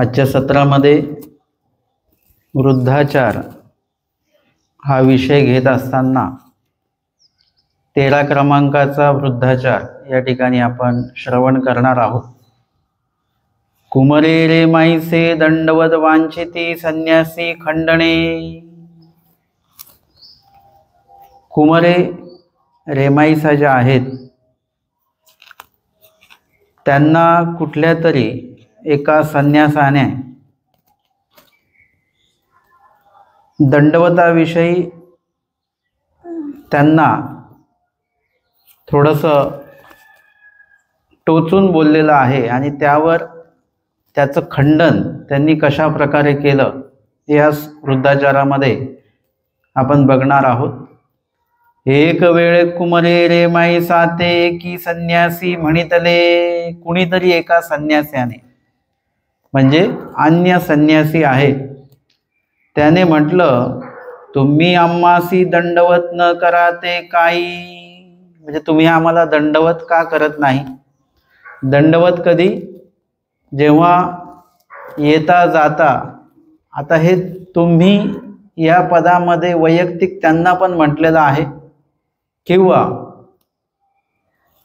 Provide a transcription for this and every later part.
आजच्या सत्रामध्ये वृद्धाचार हा विषय घेत असताना 13 क्रमांकाचा वृद्धाचार या ठिकाणी आपण श्रवण करणार आहोत। कुमरे रे माईसे दंडवत वांछिती संन्यासी खंडणे। कुमरे रेमाईसा ज्या आहेत त्यांना कुठल्या तरी एका संन्यासाने दंडवताविषयी त्यांना थोडंसं टोचून बोललेलं आहे आणि त्यावर त्याचं खंडन त्यांनी कशा प्रकारे केलं या वृद्धाचारामध्ये आपण बघणार आहोत। एक वेळ कुमरे रे माई साते की संन्यासी म्हणितले। कुणीतरी एका संन्यास्याने म्हणजे अन्य संन्यासी आहे त्याने म्हटलं, तुम्ही आम्हासी दंडवत न कराते काही। म्हणजे तुम्ही आम्हाला दंडवत का करत नाही। दंडवत कधी? जेव्हा येता जाता। आता हे तुम्ही या पदामध्ये वैयक्तिक त्यांना पण म्हटलेलं आहे किंवा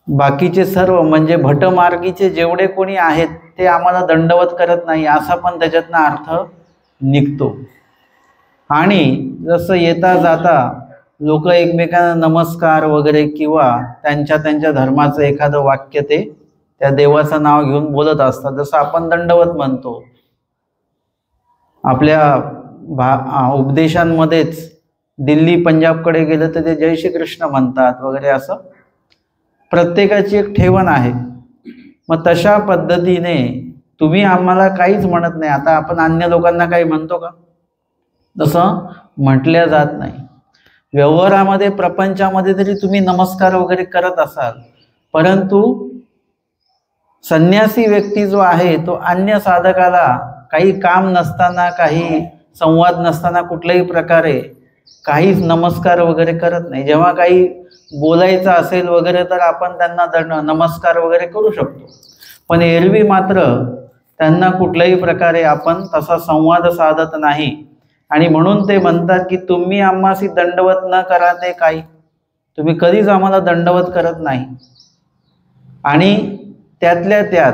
बाकीचे सर्व म्हणजे भटमार्गीचे जेवढे कोणी आहेत ते आम्हाला दंडवत करत नाही असा पण त्याच्यातनं अर्थ निघतो। आणि जसं येता जाता लोक एकमेकांना नमस्कार वगैरे किंवा त्यांच्या धर्माचं एखादं वाक्य ते त्या देवाचं नाव घेऊन बोलत असतात, जसं आपण दंडवत म्हणतो। आपल्या उपदेशांमध्येच दिल्ली पंजाबकडे गेलं तर ते जय श्री कृष्ण म्हणतात वगैरे, असं प्रत्येकाची एक ठेवण आहे। मग तशा पद्धतीने तुम्ही आम्हाला काहीच म्हणत नाही। आता आपण अन्य लोकांना काही म्हणतो का? तसं म्हटल्या जात नाही। व्यवहारामध्ये प्रपंचामध्ये तरी तुम्ही नमस्कार वगैरे करत असाल, परंतु संन्यासी व्यक्ती जो आहे तो अन्य साधकाला काही काम नसताना, काही संवाद नसताना कुठल्याही प्रकारे काहीच नमस्कार वगैरे करत नाही। जेव्हा काही बोलायचं असेल वगैरे तर आपण त्यांना नमस्कार वगैरे करू शकतो, पण एरवी मात्र त्यांना कुठल्याही प्रकारे आपण तसा संवाद साधत नाही। आणि म्हणून ते म्हणतात की तुम्ही आम्हासी दंडवत न कराते काही। तुम्ही कधीच आम्हाला दंडवत करत नाही। आणि त्यातल्या त्यात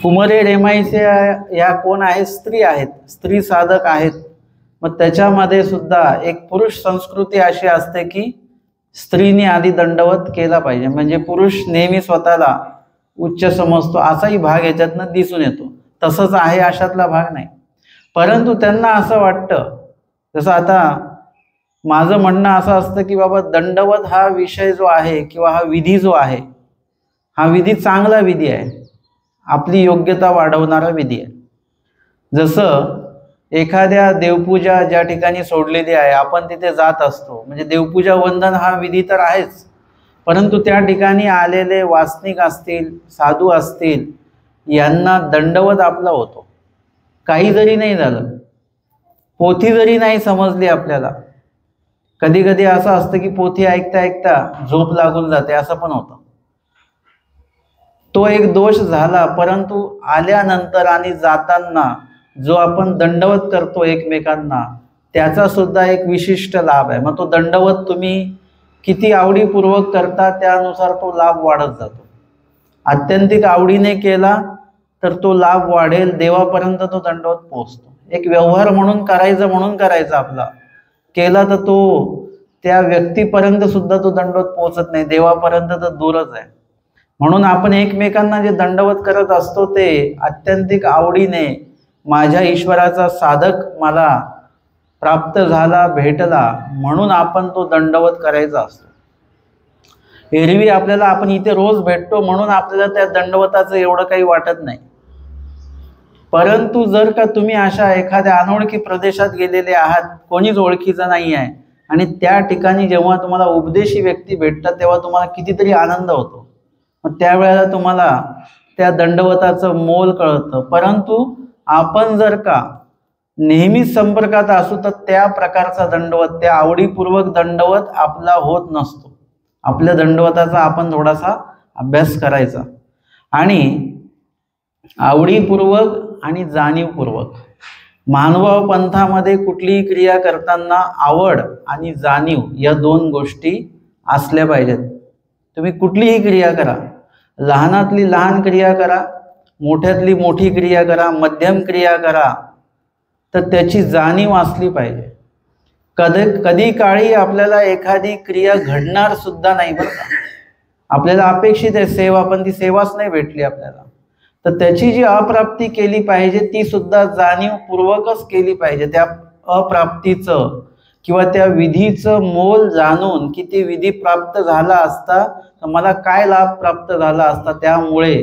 कुमरे रेमाईचे या कोण आहेत? स्त्री आहेत, स्त्री साधक आहेत। मग त्याच्यामध्ये सुद्धा एक पुरुष संस्कृती अशी असते की स्त्रीने आधी दंडवत केला पाहिजे। म्हणजे पुरुष नेहमी स्वतःला उच्च समजतो असाही भाग याच्यातनं दिसून येतो। तसंच आहे अशातला भाग नाही, परंतु त्यांना असं वाटतं, जसं आता माझं म्हणणं असं असतं की बाबा दंडवत हा विषय जो आहे किंवा हा विधी जो आहे हा विधी चांगला विधी आहे, आपली योग्यता वाढवणारा विधी आहे। जसं एखाद्या देवपूजा ज्या ठिकाणी सोडलेली आहे आपण तिथे जात असतो, म्हणजे देवपूजा वंदन हा विधी तर आहेच, परंतु त्या ठिकाणी आलेले वासनिक असतील, साधू असतील, यांना दंडवत आपला होतो। काही जरी नाही झालं, पोथी जरी नाही समजली आपल्याला, कधी कधी असं असतं की पोथी ऐकता ऐकता झोप लागून जाते, असं पण होतं। तो एक दोष झाला, परंतु आल्यानंतर आणि जाताना जो आपण दंडवत करतो एकमेकांना त्याचा सुद्धा एक विशिष्ट लाभ आहे। मग तो दंडवत तुम्ही किती आवडीपूर्वक करता त्यानुसार तो लाभ वाढत जातो। आत्यंतिक आवडीने केला तर तो लाभ वाढेल, देवापर्यंत तो दंडवत पोहोचतो। एक व्यवहार म्हणून करायचा आपला केला तर तो त्या व्यक्तीपर्यंत सुद्धा तो दंडवत पोहोचत नाही, देवापर्यंत तर दूरच आहे। म्हणून आपण एकमेकांना जे दंडवत करत असतो ते अत्यंतिक आवडीने, माझ्या ईश्वराचा साधक मला प्राप्त झाला, भेटला म्हणून आपण तो दंडवत करायचा असतो। एरवी आपल्याला आपण इथे रोज भेटतो म्हणून आपल्याला त्या दंडवताचं एवढं काही वाटत नाही, परंतु जर का तुम्ही अशा एखाद्या अनोळखी प्रदेशात गेलेले आहात, कोणीच ओळखीचं नाही आहे, आणि त्या ठिकाणी जेव्हा तुम्हाला उपदेशी व्यक्ती भेटतात तेव्हा तुम्हाला कितीतरी आनंद होतो। मग त्यावेळेला तुम्हाला त्या दंडवताचं मोल कळतं। परंतु आपण जर का नेहमीच संपर्कात असू तर त्या प्रकारचा दंडवत, त्या आवडीपूर्वक दंडवत आपला होत नसतो। आपल्या दंडवताचा आपण थोडासा अभ्यास करायचा। आणि आवडीपूर्वक आणि जाणीवपूर्वक. मानव पंथामध्ये कुठलीही क्रिया करताना आवड आणि जाणीव या दोन गोष्टी असल्या पाहिजेत. तुम्ही कुठलीही क्रिया करा, लहानातली लहान क्रिया करा, मोठ्यातली मोठी क्रिया करा, मध्यम क्रिया करा, तर त्याची जाणीव असली पाहिजे. कधी काळी आपल्याला एखादी क्रिया घडणार सुद्धा नाही बरं का. आपल्याला अपेक्षित आहे सेवा, पण ती सेवाच नाही भेटली आपल्याला, तर त्याची जी अप्राप्ती केली पाहिजे ती सुद्धा जाणीवपूर्वकच केली पाहिजे. त्या अप्राप्तीचं किंवा त्या विधीचं मोल जाणून की ती विधी प्राप्त झाला असता तर मला काय लाभ प्राप्त झाला असता, त्यामुळे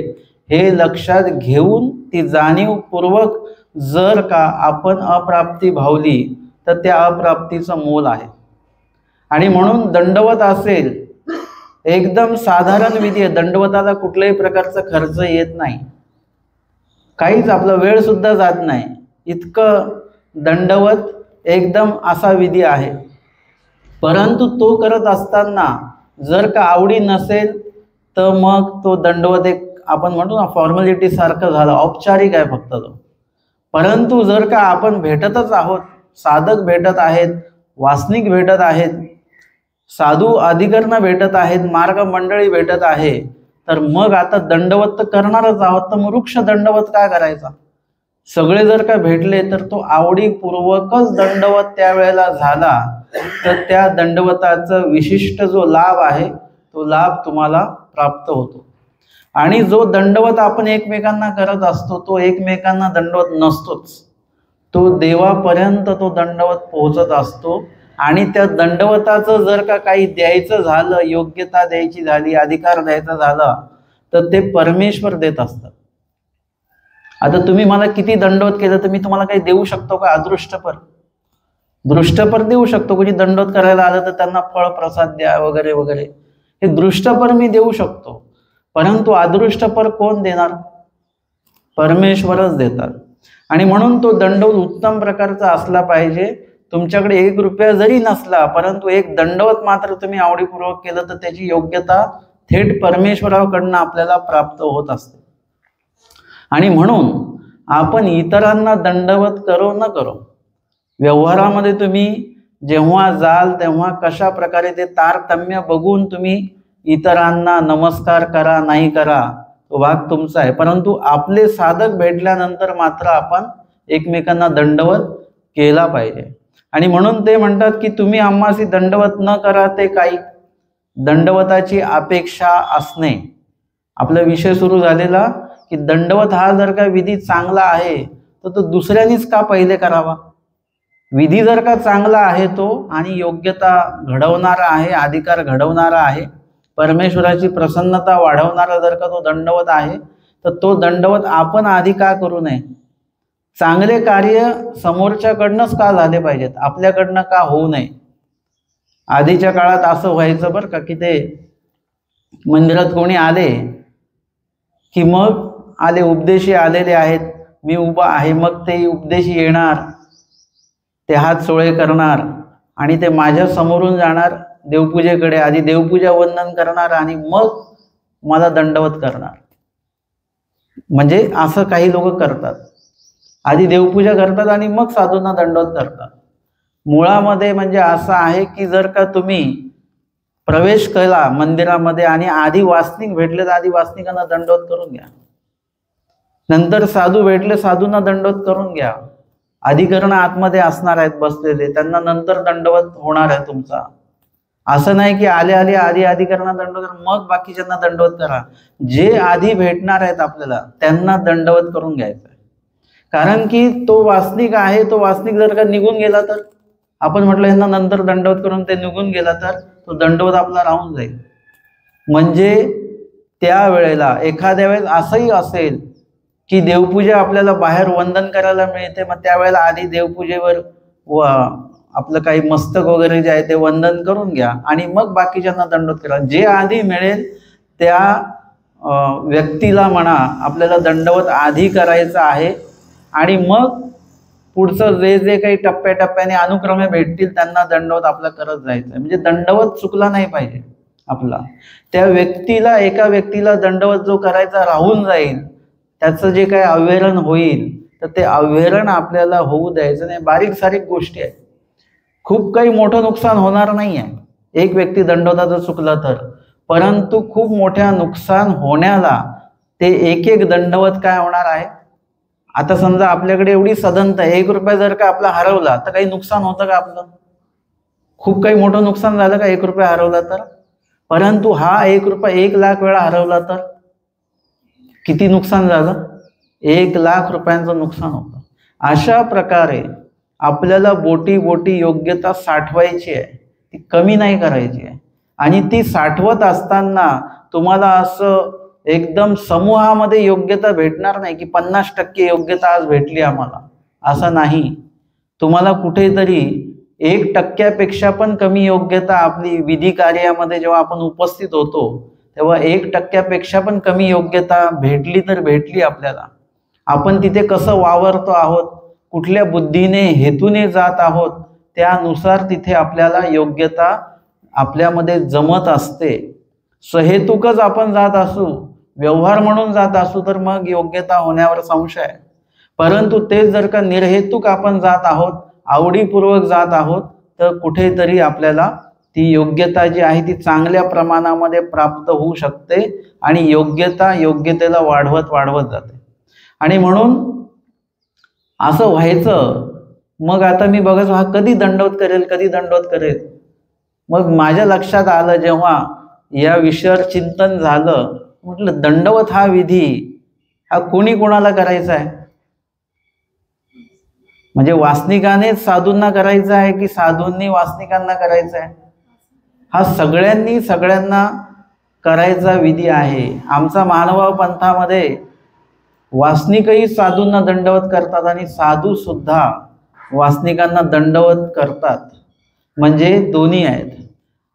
हे लक्षात घेऊन ती जाणीवपूर्वक जर का आपण अप्राप्ती भावली तर त्या अप्राप्तीचं मोल आहे. आणि म्हणून दंडवत असेल, एकदम साधारण विधी आहे, दंडवताला कुठल्याही प्रकारचा खर्च येत नाही, काहीच आपला वेळ सुद्धा जात नाही, इतकं दंडवत एकदम असा विधी आहे. परंतु तो करत असताना जर का आवडी नसेल तर मग तो दंडवत एक आपण म्हणतो ना फॉर्मॅलिटी सारखं झालं, औपचारिक आहे फक्त तो. परंतु जर का आपण भेटतच आहोत, साधक भेटत आहेत, वासनिक भेटत आहेत, साधू अधिकरण भेटत आहेत, मार्ग मंडळी भेटत आहे, तर मग आता दंडवत तर करणारच आहोत, तर मग वृक्ष दंडवत काय करायचा. सगळे जर का भेटले तर तो आवडीपूर्वकच दंडवत त्यावेळेला झाला तर त्या दंडवताचा विशिष्ट जो लाभ आहे तो लाभ तुम्हाला प्राप्त होतो. आणि जो दंडवत आपण एकमेकांना करत असतो तो एकमेकांना दंडवत नसतोच, तो देवापर्यंत तो दंडवत पोहोचत असतो. आणि त्या दंडवताचं जर का काही द्यायचं झालं, योग्यता द्यायची झाली, अधिकार द्यायचा झाला, तर ते परमेश्वर देत असतात. आता तुम्ही मला किती दंडवत केलं तर मी तुम्हाला काही देऊ शकतो का? अदृष्टपर दृष्टपर देऊ शकतो. कोणी दंडवत करायला आलं तर त्यांना फळ प्रसाद द्या वगैरे वगैरे, हे दृष्टपर मी देऊ शकतो. परंतु अदृष्टपर कोण देणार? परमेश्वरच देतात. आणि म्हणून तो दंडवत उत्तम प्रकारचा असला पाहिजे. तुमच्याकडे 1 रुपया जरी नसला परंतु एक दंडवत मात्र तुम्ही आवडीपूर्वक केलं तर त्याची योग्यता थेट परमेश्वराकडनं आपल्याला प्राप्त होत असते. आणि म्हणून आपण इतरांना दंडवत करो न करो, व्यवहारामध्ये तुम्ही जेव्हा जाल तेव्हा कशा प्रकारे ते तारतम्य बघून तुम्ही इतरांना नमस्कार करा नाही करा तो भाग तुमचा आहे. परंतु आपले साधक भेटल्यानंतर मात्र आपण एकमेकांना दंडवत केला पाहिजे. आणि म्हणून ते म्हणतात की तुम्ही आम्हासी दंडवत न करा ते काही, दंडवताची अपेक्षा असणे. आपला विषय सुरू झालेला की दंडवत हा जर का विधी चांगला आहे तर तो दुसऱ्यांनीच का पहिले करावा. विधी जर का चांगला आहे तो आणि योग्यता घडवणारा आहे, अधिकार घडवणारा आहे, परमेश्वराची प्रसन्नता वाढवणारा जर का तो दंडवत आहे तर तो दंडवत आपण आधी का करू नये. चांगले कार्य समोरच्याकडनंच का झाले पाहिजेत, आपल्याकडनं का होऊ नये. आधीच्या काळात असं व्हायचं बरं का की ते मंदिरात कोणी आले की मग आले उपदेशी आलेले आहेत, मी उभा आहे, मग ते उपदेशी येणार, ते हात सोळे करणार आणि ते माझ्या समोरून जाणार देवपूजेकडे, आधी देवपूजा वंदन करणार आणि मग मला दंडवत करणार. म्हणजे असं काही लोक करतात, आधी देवपूजा करतात आणि मग साधूंना दंडवत करतात. मुळामध्ये म्हणजे असं आहे की जर का तुम्ही प्रवेश केला मंदिरामध्ये आणि आधी वासनिक भेटले तर आधी वासनिकांना दंडवत करून घ्या, नंतर साधू भेटले साधूंना दंडवत करून घ्या. अधिकरण आतमध्ये असणार आहेत बसलेले, त्यांना नंतर दंडवत होणार आहे तुमचा. असं नाही की आले आले आधी अधिकरणा दंडवत करा मग बाकीच्यांना दंडवत करा. जे आधी भेटणार आहेत आपल्याला त्यांना दंडवत करून घ्यायचं आहे. कारण की तो वासनिक आहे, तो वासनिक जर का निघून गेला तर, आपण म्हटलं यांना नंतर दंडवत करून ते निघून गेला तर तो दंडवत आपला राहून जाईल. म्हणजे त्यावेळेला एखाद्या वेळेस असंही असेल की देवपूजा आपल्याला बाहेर वंदन करायला मिळते, मग त्यावेळेला आधी देवपूजेवर व आपलं काही मस्तक वगैरे जे आहे ते वंदन करून घ्या आणि मग बाकीच्यांना दंडवत करा. जे आधी मिळेल त्या व्यक्तीला म्हणा आपल्याला दंडवत आधी करायचं आहे आणि मग पुढचं जे जे काही टप्प्याटप्प्याने अनुक्रमे भेटतील त्यांना दंडवत आपला करत जायचं आहे. म्हणजे दंडवत चुकला नाही पाहिजे आपला. त्या व्यक्तीला, एका व्यक्तीला दंडवत जो करायचा राहून जाईल त्याचं जे काही अव्हेरण होईल तर ते अव्हेरण आपल्याला होऊ द्यायचं नाही. बारीक सारीक गोष्टी आहेत, खूप काही मोठं नुकसान होणार नाही आहे एक व्यक्ती दंडवताचं चुकलं तर, परंतु खूप मोठ्या नुकसान होण्याला ते एक एक दंडवत काय होणार आहे. आता समजा आपल्याकडे एवढी सदनता आहे, 1 रुपया जर का आपला हरवला तर काही नुकसान होतं का आपलं? खूप काही मोठं नुकसान झालं का 1 रुपया हरवला तर? परंतु हा 1 रुपया 1 लाख वेळा हरवला तर किती नुकसान झालं? 1 लाख रुपयांचं नुकसान होतं. अशा प्रकारे आपल्याला बोटी बोटी योग्यता साठवायची आहे, ती कमी नाही करायची आहे. आणि ती साठवत असताना तुम्हाला असं एकदम समूहामध्ये योग्यता भेटणार नाही की 50% योग्यता आज भेटली आम्हाला, असं नाही. तुम्हाला कुठेतरी 1% पण कमी योग्यता आपली विधी कार्यामध्ये जेव्हा आपण उपस्थित होतो तेव्हा 1% पण कमी योग्यता भेटली तर भेटली आपल्याला. आपण तिथे कसं वावरतो आहोत, कुठल्या बुद्धीने हेतूने जात आहोत, त्यानुसार तिथे आपल्याला योग्यता आपल्यामध्ये जमत असते. सहेतुकच आपण जात असू, व्यवहार म्हणून जात असू तर मग योग्यता होण्यावर संशय आहे. परंतु ते जर का निर्हेतुक आपण जात आहोत, आवडीपूर्वक जात आहोत, तर कुठेतरी आपल्याला ती योग्यता जी आहे ती चांगल्या प्रमाणामध्ये प्राप्त होऊ शकते आणि योग्यतेला वाढवत वाढवत जाते. आणि म्हणून असं व्हायचं. मग आता मी बघत हा कधी दंडवत करेल. मग माझ्या लक्षात आलं जेव्हा या विषयावर चिंतन झालं, म्हटलं दंडवत हा विधी हा कोणी कोणाला करायचा आहे? म्हणजे वासनिकानेच साधूंना करायचा आहे की साधूंनी वासनिकांना करायचा आहे? हा सगळ्यांना करायचा विधी आहे. आमचा महानुभाव पंथामध्ये वासनिकही साधूंना दंडवत करतात आणि साधू सुद्धा वासनिकांना दंडवत करतात. म्हणजे दोन्ही आहेत.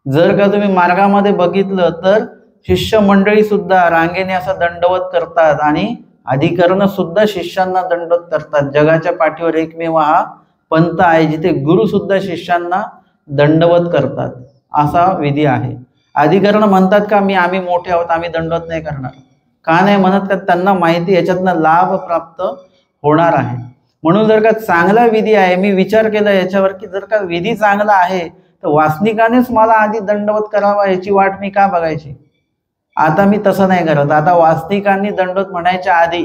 जर का तुम्ही मार्गामध्ये बघितलं तर शिष्य मंडळी सुद्धा रांगेने असं दंडवत करतात आणि अधिकरण सुद्धा शिष्यांना दंडवत करतात. जगाच्या पाठीवर एकमेव हा पंथ आहे जिथे गुरु सुद्धा शिष्यांना दंडवत करतात, असा विधी आहे. अधिकरण म्हणतात का आम्ही मोठे आहोत, आम्ही दंडवत नाही करणार? का नाही म्हणत? का त्यांना माहिती याच्यातनं लाभ प्राप्त होणार आहे. म्हणून जर का चांगला विधी आहे, मी विचार केला याच्यावर की जर का विधी चांगला आहे तर वासनिकानेच मला आधी दंडवत करावा, याची वाट मी का बघायची? आता मी तसं नाही करत. आता वासनिकांनी दंडवत म्हणायच्या आधी,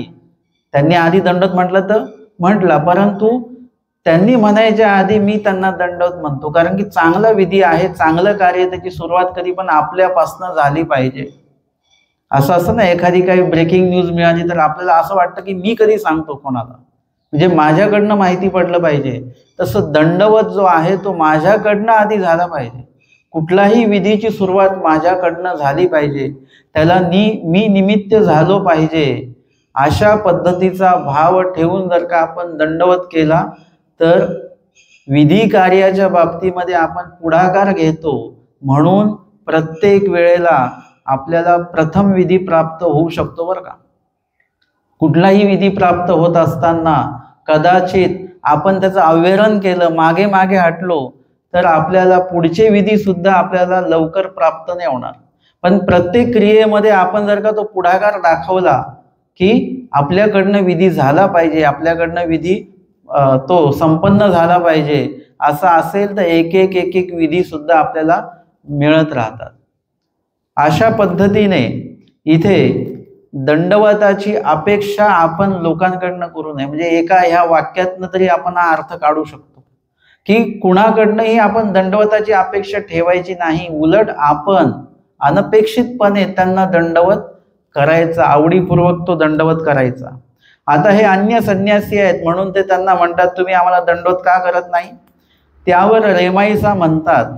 त्यांनी आधी दंडवत म्हटलं तर म्हटला, परंतु त्यांनी म्हणायच्या आधी मी त्यांना दंडवत म्हणतो. कारण की चांगला विधी आहे, चांगलं कार्य, त्याची सुरुवात कधी पण आपल्यापासून झाली पाहिजे. असं ना, एखादी काही ब्रेकिंग न्यूज मिळाली तर आपल्याला असं वाटतं की मी कधी सांगतो कोणाला, म्हणजे माझ्याकडनं माहिती पडलं पाहिजे. तसं दंडवत जो आहे तो माझ्याकडनं आधी झाला पाहिजे. कुठलाही विधीची सुरुवात माझ्याकडनं झाली पाहिजे, त्याला मी निमित्त झालो पाहिजे. अशा पद्धतीचा भाव ठेवून जर का आपण दंडवत केला तर विधी कार्याच्या बाबतीमध्ये आपण पुढाकार घेतो. म्हणून प्रत्येक वेळेला आपल्याला प्रथम विधी प्राप्त होऊ शकतो बरं का. कुठलाही विधी प्राप्त होत असताना कदाचित आपण त्याचं अव्हेरण केलं, मागे मागे हटलो तर आपल्याला पुढचे विधी सुद्धा आपल्याला लवकर प्राप्त नाही होणार. पण प्रत्येक क्रियेमध्ये आपण जर का तो पुढाकार दाखवला की आपल्याकडनं विधी झाला पाहिजे, आपल्याकडनं विधी तो संपन्न झाला पाहिजे, असं असेल तर एक एक विधी सुद्धा आपल्याला मिळत राहतात. अशा पद्धतीने इथे दंडवताची अपेक्षा आपण लोकांकडनं करू नये. म्हणजे एका ह्या वाक्यातनं तरी आपण हा अर्थ काढू शकतो की कुणाकडनंही आपण दंडवताची अपेक्षा ठेवायची नाही. उलट आपण अनपेक्षितपणे त्यांना दंडवत करायचा, आवडीपूर्वक तो दंडवत करायचा. आता हे अन्य संन्यासी आहेत म्हणून ते त्यांना म्हणतात तुम्ही आम्हाला दंडवत का करत नाही? त्यावर रेमाईसा म्हणतात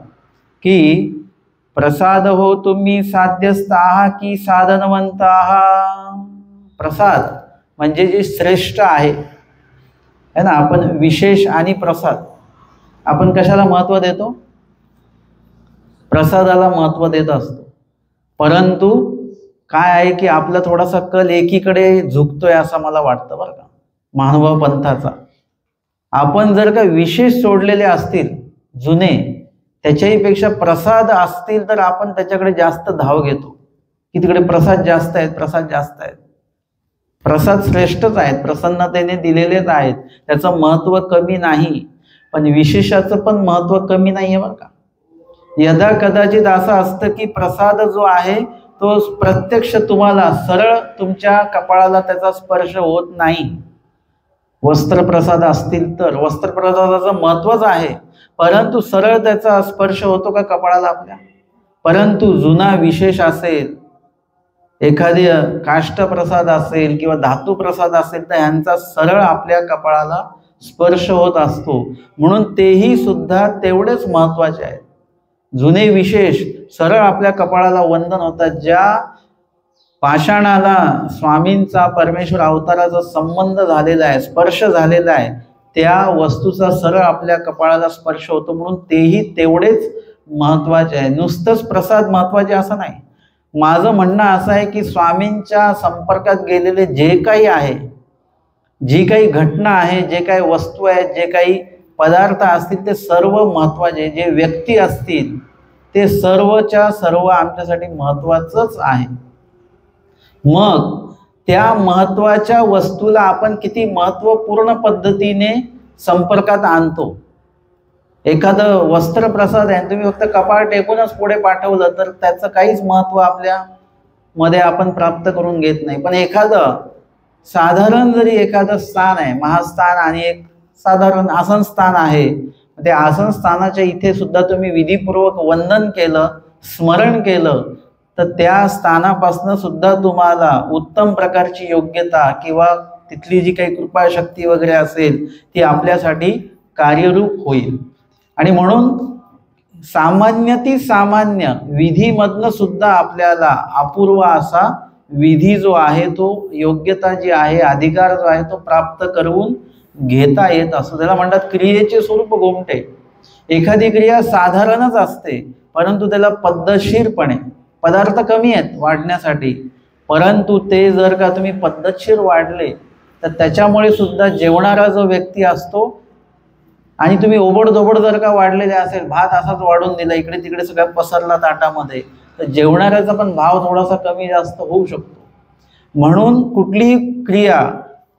की प्रसाद हो तुम्ही साध्यस्थ आहात की साधनवंत आहात. प्रसाद म्हणजे जे श्रेष्ठ आहे ना, आपण विशेष आणि प्रसाद, आपण कशाला महत्व देतो? प्रसादाला महत्व देत असतो. परंतु काय आहे की आपला थोडासा कल एकीकडे झुकतोय असं मला वाटतं बरं का, महानुभाव पंथाचा. आपण जर का विशेष सोडलेले असतील जुने, त्याच्याही पेक्षा प्रसाद असतील तर आपण त्याच्याकडे जास्त धाव घेतो की तिकडे प्रसाद जास्त आहेत. प्रसाद श्रेष्ठच आहेत, प्रसन्नतेने दिलेलेच आहेत, त्याचं महत्त्व कमी नाही, पण विशेषाचं पण महत्त्व कमी नाही आहे बरं का. यदा कदाचित असं असतं की प्रसाद जो आहे तो प्रत्यक्ष तुम्हाला सरळ तुमच्या कपाळाला त्याचा स्पर्श होत नाही. वस्त्रप्रसाद असतील तर वस्त्रप्रसादाचं महत्त्वच आहे, परंतु सरळ त्याचा स्पर्श होतो का कपाळाला आपल्या. परंतु जुना विशेष असेल, एखादी काष्टप्रसाद असेल किंवा धातू प्रसाद असेल तर ह्यांचा सरळ आपल्या कपाळाला स्पर्श होत असतो, म्हणून तेही सुद्धा तेवढेच महत्त्वाचे आहेत. जुने विशेष सरळ आपल्या कपाळाला वंदन होतात. ज्या पाषाणाला स्वामींचा परमेश्वर अवताराचा संबंध झालेला आहे, स्पर्श झालेला आहे, त्या वस्तूचा सरळ आपल्या कपाळाला स्पर्श होतो, म्हणून तेही तेवढेच महत्त्वाचे आहे. नुसतंच प्रसाद महत्त्वाचे असं नाही. माझं म्हणणं असं आहे की स्वामींच्या संपर्कात गेलेले जे काही आहे, जी काही घटना आहे, जे काही वस्तू आहेत, जे काही पदार्थ असतील ते सर्व महत्त्वाचे, जे व्यक्ती असतील ते सर्वच्या सर्व आमच्यासाठी महत्त्वाचंच आहे. मग त्या महत्त्वाच्या वस्तूला आपण किती महत्त्वपूर्ण पद्धतीने संपर्कात आणतो. एखादं वस्त्रप्रसाद आहे, तुम्ही फक्त कपाळ टेकूनच पुढे पाठवलं तर त्याचं काहीच महत्त्व आपल्या मध्ये आपण प्राप्त करून घेत नाही. पण एखादं साधारण जरी एखादं स्थान आहे, महास्थान आणि एक साधारण आसन स्थान आहे, ते आसन स्थानाच्या इथे सुद्धा तुम्ही विधीपूर्वक वंदन केलं, स्मरण केलं, तर त्या स्थानापासून सुद्धा तुम्हाला उत्तम प्रकारची योग्यता किंवा तिथली जी काही कृपाशक्ती वगैरे असेल ती आपल्यासाठी कार्यरूप होईल. आणि म्हणून सामान्य ती सामान्य विधीमधनं सुद्धा आपल्याला अपूर्व असा विधी जो आहे, तो योग्यता जी आहे, अधिकार जो आहे तो प्राप्त करून घेता येत असतो. त्याला म्हणतात क्रियेचे स्वरूप घोमटे. एखादी क्रिया साधारणच असते, परंतु त्याला पद्धतशीरपणे, पदार्थ कमी आहेत वाढण्यासाठी, परंतु ते जर का तुम्ही पद्धतशीर वाढले तर त्याच्यामुळे सुद्धा जेवणारा जो व्यक्ती असतो, आणि तुम्ही ओबडधोबड जर का वाढलेले असेल, भात असाच वाढून दिला, इकडे तिकडे सगळ्या पसरला ताटामध्ये, तर जेवणाऱ्याचा पण भाव थोडासा कमी जास्त होऊ शकतो. म्हणून कुठलीही क्रिया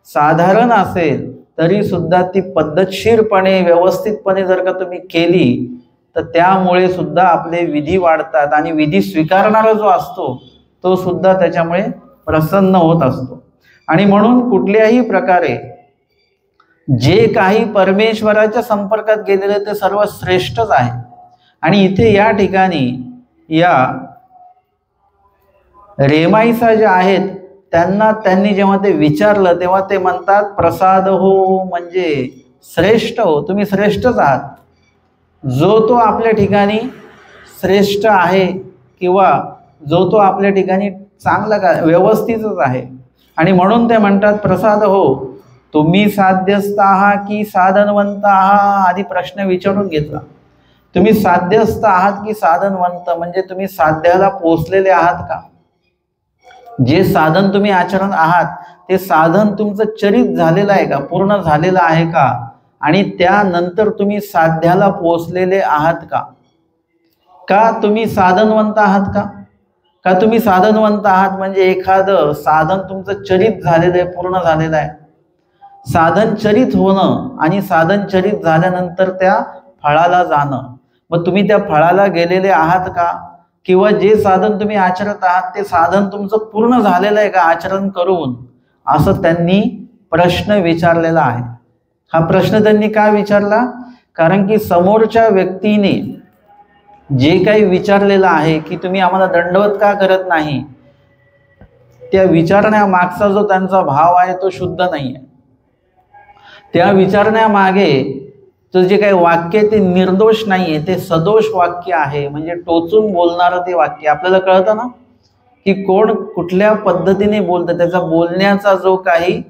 साधारण असेल तरी सुद्धा ती पद्धतशीरपणे, व्यवस्थितपणे जर का तुम्ही केली तर त्यामुळे सुद्धा आपले विधी वाढतात, आणि विधी स्वीकारणारा जो असतो तो सुद्धा त्याच्यामुळे प्रसन्न होत असतो. आणि म्हणून कुठल्याही प्रकारे जे काही परमेश्वराच्या संपर्कात गेलेले ते सर्व श्रेष्ठच आहे. आणि इथे या ठिकाणी या रेमाईसा ज्या आहेत त्यांनी जेव्हा ते विचारलं तेव्हा ते म्हणतात प्रसाद हो म्हणजे श्रेष्ठ हो, तुम्ही श्रेष्ठच आहात. जो तो आपल्या ठिकाणी श्रेष्ठ आहे किंवा जो तो आपल्या ठिकाणी चांगला व्यवस्थितच आहे. आणि म्हणून ते म्हणतात प्रसाद हो, तुम्ही साध्यस्थ आहात की साधनवंत आहात, आधी प्रश्न विचारून घेतला. तुम्ही साध्यस्थ आहात की साधनवंत, म्हणजे तुम्ही साध्याला पोचलेले आहात का. जे साधन तुम्ही आचरण आहात ते साधन तुमचं चरित झालेलं आहे का, पूर्ण झालेलं आहे का, आणि त्यानंतर तुम्ही साध्याला पोचलेले आहात का. का तुम्ही साधनवंत आहात का, का तुम्ही साधनवंत आहात म्हणजे एखादं साधन तुमचं चरित झालेलं आहे, पूर्ण झालेलं आहे. साधन चरित होणं आणि साधन चरित झाल्यानंतर त्या फळाला जाणं. मग तुम्ही त्या फळाला गेलेले आहात का, किंवा जे साधन तुम्ही आचरत आहात ते साधन तुमचं पूर्ण झालेलं आहे का आचरण करून, असं त्यांनी प्रश्न विचारलेला आहे. हा प्रश्न त्यांनी का विचारला, कारण की समोरच्या व्यक्तीने जे काही विचारलेलं आहे की तुम्ही आम्हाला दंडवत का करत नाही, त्या विचारण्यामागचा जो त्यांचा भाव आहे तो शुद्ध नाही आहे. त्या विचारण्यामागे तर जे काही वाक्य ते निर्दोष नाही आहे, ते सदोष वाक्य आहे, म्हणजे टोचून बोलणारं ते वाक्य. आपल्याला कळतं ना की कोण कुठल्या पद्धतीने बोलतं, त्याचा बोलण्याचा जो काही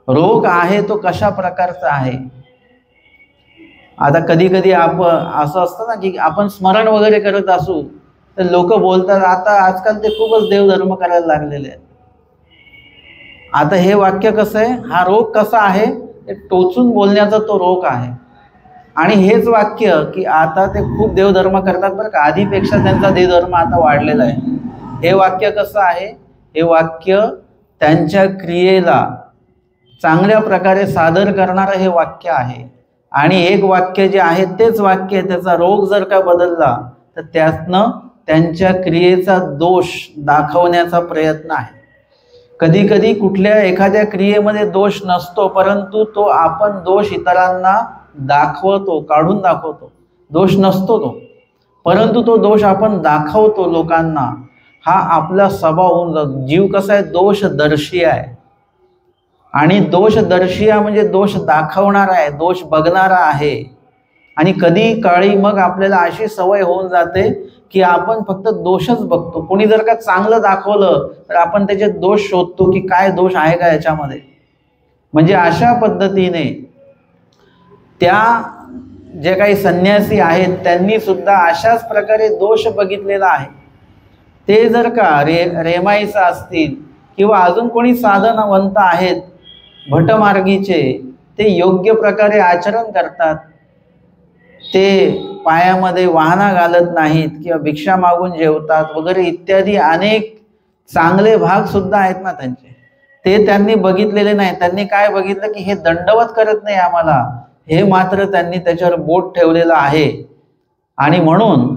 रोग आहे तो कशा प्रकारचा आहे. आता कधी कधी असं असतं ना की आपण स्मरण वगैरे करत असू तर लोक बोलतात, आता आजकाल ते खूपच देवधर्म करायला लागलेले आहेत. आता हे वाक्य कसं आहे, हा रोग कसा आहे, ते टोचून बोलण्याचा तो रोग आहे. आणि हेच वाक्य की आता ते खूप देवधर्म करतात बरं का, आधीपेक्षा त्यांचा देवधर्म आता वाढलेला आहे. हे वाक्य कसं आहे, हे वाक्य त्यांच्या क्रियेला चांगल्या प्रकारे सादर करणारं हे वाक्य आहे. आणि एक वाक्य जे आहे तेच वाक्य, त्याचा रोग जर का बदलला तर त्यातनं त्यांच्या क्रियेचा दोष दाखवण्याचा प्रयत्न आहे. कधी कधी कुठल्या एखाद्या क्रियेमध्ये दोष नसतो, परंतु तो आपण दोष इतरांना दाखवतो, काढून दाखवतो. दोष नसतो तो, परंतु तो दोष आपण दाखवतो लोकांना. हा आपला स्वभाव होऊन जातो. जीव कसा आहे, दोषदर्शी आहे. आणि दोषदर्शी म्हणजे दोष दाखवणारा आहे, दोष बघणारा आहे. आणि कधी काळी मग आपल्याला अशी सवय होऊन जाते की आपण फक्त दोषच बघतो. कोणी जर का चांगलं दाखवलं तर आपण त्याचे दोष शोधतो की काय दोष आहे का याच्यामध्ये. म्हणजे अशा पद्धतीने त्या जे काही संन्यासी आहेत त्यांनी सुद्धा अशाच प्रकारे दोष बघितलेला आहे. ते जर का रेमाईचा असतील किंवा अजून कोणी साधनवंत आहेत भटमार्गीचे, ते योग्य प्रकारे आचरण करतात. ते पायामध्ये वाहना घालत नाहीत किंवा भिक्षा मागून जेवतात वगैरे इत्यादी अनेक चांगले भाग सुद्धा आहेत ना त्यांचे, ते त्यांनी बघितलेले नाही. त्यांनी काय बघितलं की हे दंडवत करत नाही आम्हाला, हे मात्र त्यांनी त्याच्यावर बोट ठेवलेलं आहे. आणि म्हणून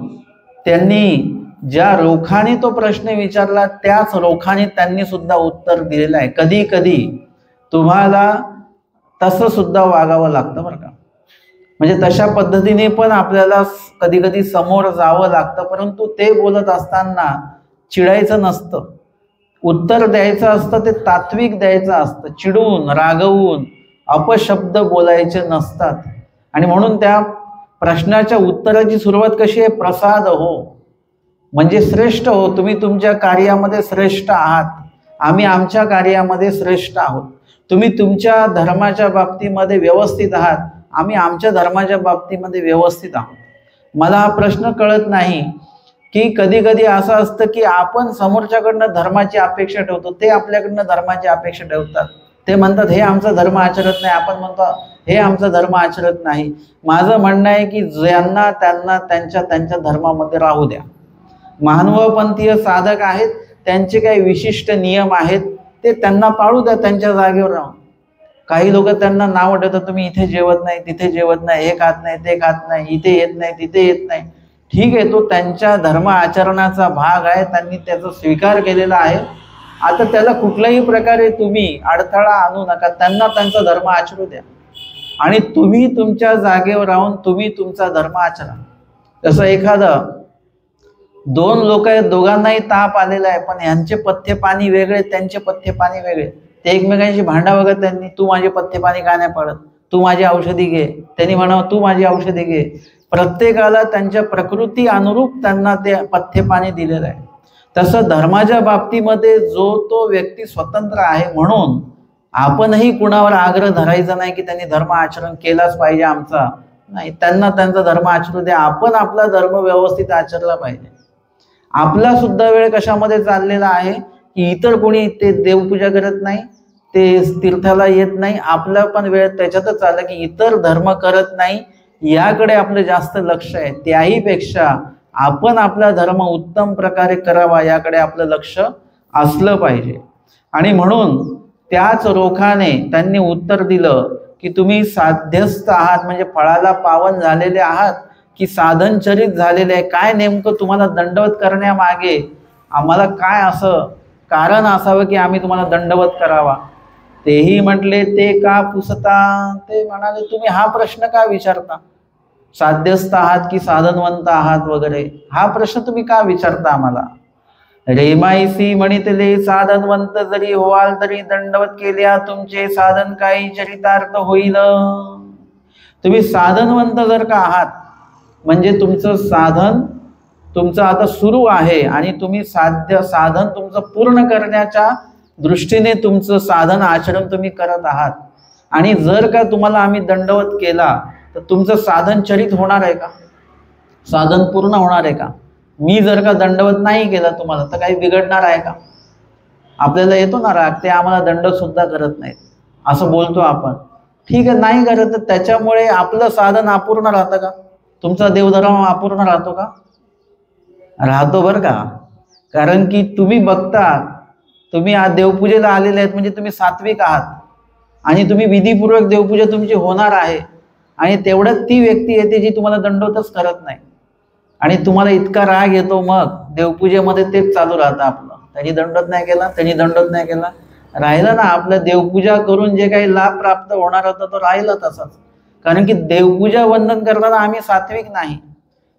त्यांनी ज्या रोखाने तो प्रश्न विचारला त्याच रोखाने त्यांनी सुद्धा उत्तर दिलेलं आहे. कधी कधी तुम्हाला तसं सुद्धा वागावं लागतं बरं का. म्हणजे तशा पद्धतीने पण आपल्याला कधी कधी समोर जावं लागतं. परंतु ते बोलत असताना चिडायचं नसतं, उत्तर द्यायचं असतं, ते तात्विक द्यायचं असतं. चिडून रागवून अपशब्द बोलायचे नसतात. आणि म्हणून त्या प्रश्नाच्या उत्तराची सुरुवात कशी आहे, प्रसाद हो, म्हणजे श्रेष्ठ हो, तुम्ही तुमच्या कार्यामध्ये श्रेष्ठ आहात, आम्ही आमच्या कार्यामध्ये श्रेष्ठ आहोत. तुम्ही तुमच्या धर्माच्या बाबतीमध्ये व्यवस्थित आहात, आम्ही आमच्या धर्माच्या बाबतीमध्ये व्यवस्थित आहोत. मला हा प्रश्न कळत नाही की कधी कधी असं असतं की आपण समोरच्याकडनं धर्माची अपेक्षा ठेवतो, ते आपल्याकडनं धर्माची अपेक्षा ठेवतात. ते म्हणतात हे आमचा धर्म आचरत नाही, आपण म्हणतो हे आमचा धर्म आचरत नाही. माझं म्हणणं आहे की ज्यांना त्यांना त्यांच्या त्यांच्या धर्मामध्ये राहू द्या. मानवपंथीय साधक आहेत, त्यांचे काही विशिष्ट नियम आहेत, ते त्यांना पाळू द्या त्यांच्या जागेवर राहून. काही लोक त्यांना नाव ठेवतात, तुम्ही इथे जेवत नाही, तिथे जेवत नाही, हे खात नाही, ते खात नाही, इथे येत नाही, तिथे येत नाही. ठीक आहे, तो त्यांच्या धर्म आचरणाचा भाग आहे, त्यांनी त्याचा स्वीकार केलेला आहे. आता त्याला कुठल्याही प्रकारे तुम्ही अडथळा आणू नका, त्यांना त्यांचा धर्म आचरू द्या आणि तुम्ही तुमच्या जागेवर राहून तुम्ही तुमचा धर्म आचरा. जसं एखादं दोन लोक आहेत, दोघांनाही ताप आलेला आहे, पण यांचे पथ्य पाणी वेगळे, त्यांचे पथ्य पाणी वेगळे. ते एकमेकांशी भांडा बघत, त्यांनी तू माझे पथ्य पाणी का नाही पडत, तू माझी औषधी घे, त्यांनी म्हणावं तू माझी औषधी घे. प्रत्येकाला त्यांच्या प्रकृती अनुरूप त्यांना ते पथ्य पाणी दिलेलं आहे. तसं धर्माच्या बाबतीमध्ये जो तो व्यक्ती स्वतंत्र आहे. म्हणून आपणही कुणावर आग्रह धरायचा नाही की त्यांनी धर्म आचरण केलाच पाहिजे आमचा, नाही, त्यांना त्यांचा धर्म आचरू द्या. आपण आपला धर्म व्यवस्थित आचरला पाहिजे. आपला सुद्धा वेळ कशामध्ये चाललेला आहे की इतर कोणी ते देवपूजा करत नाही, ते तीर्थाला येत नाही, आपला पण वेळ त्याच्यातच चालला की इतर धर्म करत नाही, याकडे आपलं जास्त लक्ष आहे. त्याही पेक्षा आपण आपला धर्म उत्तम प्रकारे करावा याकडे आपलं लक्ष असलं पाहिजे. आणि म्हणून त्याच रोखाने त्यांनी उत्तर दिलं की तुम्ही साध्यस्थ आहात, म्हणजे फळाला पावन झालेले आहात की साधनचरित झालेले आहे. काय नेमकं तुम्हाला दंडवत करण्यामागे आम्हाला काय असं कारण असावं की आम्ही तुम्हाला दंडवत करावा. तेही म्हटले ते का पुसता, ते म्हणाले तुम्ही हा प्रश्न का विचारता, साध्यस्थ आहात की साधनवंत आहात वगैरे, हा प्रश्न तुम्ही का विचारता आम्हाला. रेमाईसी म्हणितले साधनवंत जरी व्हाल तरी दंडवत केल्या तुमचे साधन काही चरितार्थ होईल. तुम्ही साधनवंत जर का आहात म्हणजे तुमचं साधन तुमचं आता सुरू आहे आणि तुम्ही साधन तुमचं पूर्ण करण्याच्या दृष्टीने तुमचं साधन आचरण तुम्ही करत आहात. आणि जर का तुम्हाला आम्ही दंडवत केला तर तुमचं साधन चरित होणार आहे का, साधन पूर्ण होणार आहे का. मी जर का दंडवत नाही केला तुम्हाला तर काही बिघडणार आहे का. आपल्याला येतो ना राग, ते आम्हाला दंड सुद्धा करत नाहीत असं बोलतो आपण. ठीक आहे, नाही करत तर त्याच्यामुळे आपलं साधन अपूर्ण राहतं का, तुमचा देवधर्म अपूर्ण राहतो का, राहतो बरं का. कारण की तुम्ही बघता तुम्ही आज देवपूजेला आलेले आहेत म्हणजे तुम्ही सात्विक आहात आणि तुम्ही विधीपूर्वक देवपूजा तुमची होणार आहे, आणि तेवढ्यात ती व्यक्ती येते जी तुम्हाला दंडवतच करत नाही आणि तुम्हाला इतका राग येतो, मग देवपूजेमध्ये तेच चालू राहतं आपलं, त्यांनी दंडवत नाही केला, त्यांनी दंडवत नाही केला, राहिला ना आपलं देवपूजा करून जे काही लाभ प्राप्त होणार होता तो राहिला तसाच. कारण की देवपूजा वंदन करताना आम्ही सात्विक नाही,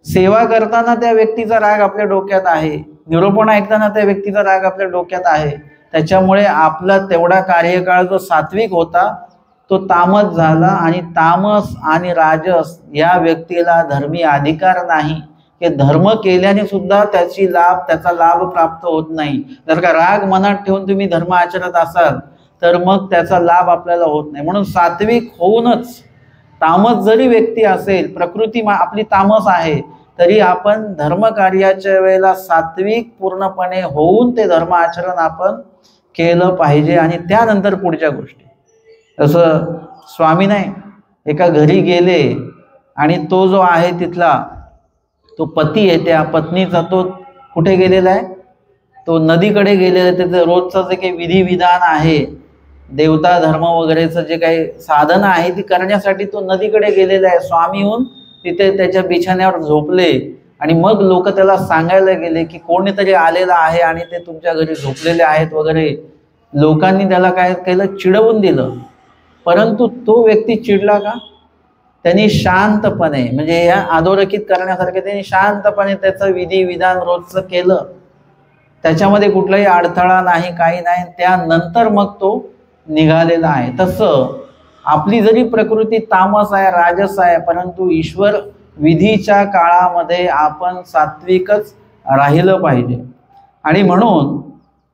सेवा करताना त्या व्यक्तीचा राग आपल्या डोक्यात आहे, निरूपण ऐकताना त्या व्यक्तीचा राग आपल्या डोक्यात आहे, त्याच्यामुळे आपला तेवढा कार्यकाळ जो सात्विक होता तो तामस झाला, आणि तामस आणि राजस या व्यक्तीला धर्मी अधिकार नाही की धर्म केल्याने सुद्धा त्याचा लाभ प्राप्त होत नाही. जर का राग मनात ठेवून तुम्ही धर्म आचरत असाल तर मग त्याचा लाभ आपल्याला होत नाही. म्हणून सात्विक होऊनच, तामस जरी व्यक्ती असेल, प्रकृती आपली तामस आहे, तरी आपण धर्म कार्याच्या वेळेला सात्विक पूर्णपणे होऊन ते धर्म आचरण आपण केलं पाहिजे, आणि त्यानंतर पुढच्या गोष्टी. जसं स्वामी नाही एका घरी गेले आणि तो जो आहे तिथला तो पती आहे, त्या पत्नीचा तो कुठे गेलेला आहे, तो नदीकडे गेलेला आहे. त्याचं रोजचं जे काही विधिविधान आहे, देवता धर्म वगैरेचं जे काही साधन आहे ती करण्यासाठी तो नदीकडे गेलेला आहे. स्वामी येऊन तिथे त्याच्या बिछाण्यावर झोपले, आणि मग लोक त्याला सांगायला गेले की कोणीतरी आलेला आहे आणि ते तुमच्या घरी झोपलेले आहेत वगैरे. लोकांनी त्याला काय केलं, चिडवून दिलं, परंतु तो व्यक्ती चिडला का, त्यांनी शांतपणे, म्हणजे या अधोरेखित करण्यासारखे त्यांनी शांतपणे त्याचं विधी विधान रोजचं केलं, त्याच्यामध्ये कुठलाही अडथळा नाही, काही नाही, त्यानंतर मग तो निघालेला आहे. तसं आपली जरी प्रकृती तामस आहे, राजस आहे, परंतु ईश्वर विधीच्या काळामध्ये आपण सात्विकच राहिलं पाहिजे. आणि म्हणून